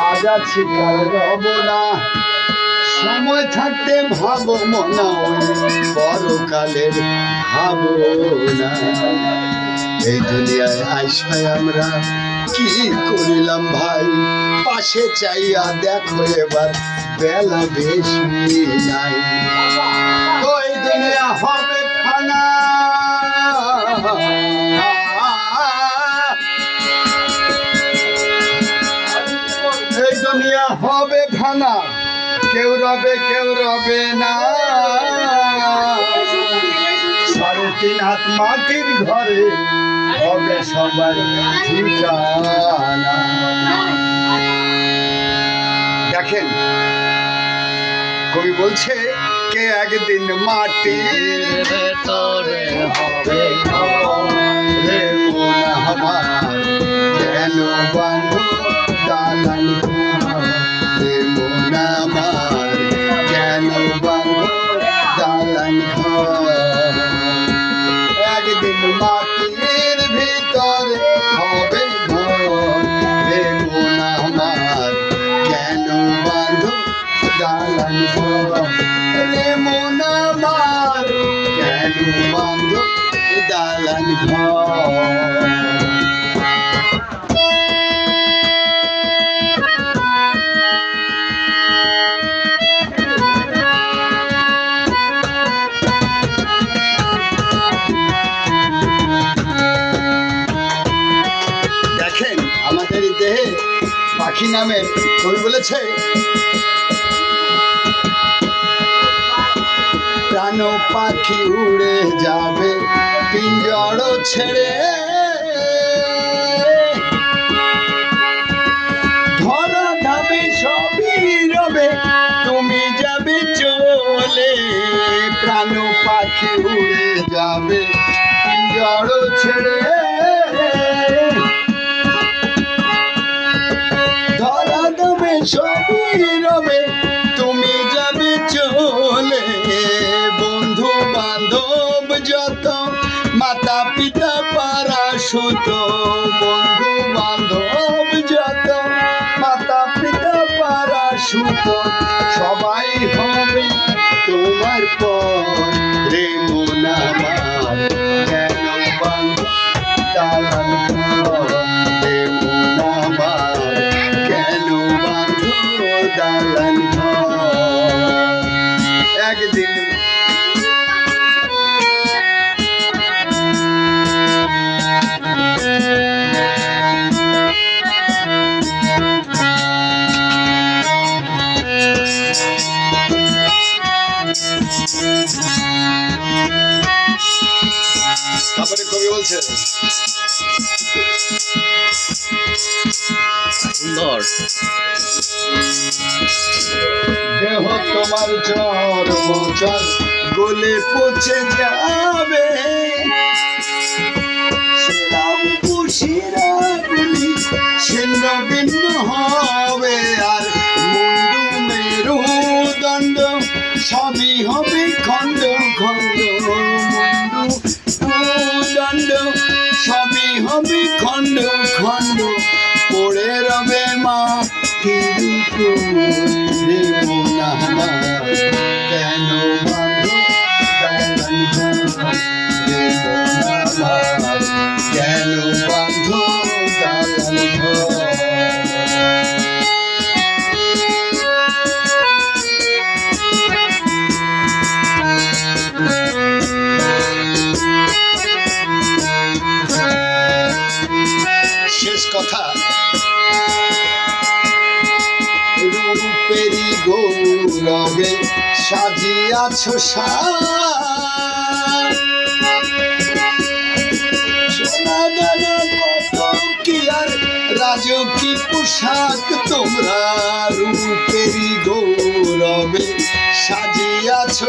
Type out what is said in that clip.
আজ আছি কাল রব না, সময় থাকতে ভাবো মনা পরকালের ভাবনা। এই দুনিয়ায় আইসায় আমরা কি করিলাম ভাই, পাশে চাইয়া দেখো এবার বেলা বেশি নাই। তো এই দুনিয়া হবে ফানা, এই দুনিয়া হবে ফানা, কেউ রবে না। 3.5 হাত মাটির ঘরে হবে সবার ঠিকানা। দেখেন কবি বলছে কে একদিন মাটির ভেতরে হবে রে মন আমার, কেন বাঁধো দালান রে মন আমার, কেন বাঁধো দালান ঘর। একদিন মাটির ভিতরে হবে ঘর রে মন আমার, কেন বাঁধো দালান ঘর রে মন আমার, কেন বাঁধো দালান ঘর। দেখেন আমাদের দেহে পাখি নামে কবি বলেছে, প্রাণ পাখি উড়ে যাবে পিঞ্জর ছেড়ে, ধরা ধাবে সবই রবে তুমি যাবে চলে। প্রাণ পাখি উড়ে যাবে পিঞ্জর ছেড়ে, ধরা ধাবে সবই রবে তুমি যাবে চলে। বন্ধু বান্ধব যত মাতা পিতা পারা সুত, বন্ধু বান্ধব যত মাতা পিতা পারা সুত, সবাই হবে তোমার পর রে মন আমার, কেন বাঁধো দালান ঘর রে মন আমার, কেন বাঁধো দালান ঘর। একদিন তারপরে কবি বলছে সুন্দর, দেহ তোমার জ্বর মোচর গলে পচে যাবে, সেরাম পুষিরা গুলি ছিন্ন ভিন্ন হবে, আর মুন্ডু মেরু দণ্ড সবই হবে খণ্ড খণ্ড। মুন্ডু দণ্ড সবই হবে খণ্ড খণ্ড, পড়ে রবে মাটির রে মন আমার, কেন বাঁধো দালান ঘর রে মন আমার, কেন বাঁধো দালান ঘর। শেষ কথা, রূপেরি গৌরবে সাজিয়াছ সোনা দানা কত কি আর রাজকী পোশাক তোমরা, রূপেরি গৌরবে সাজিয়াছ।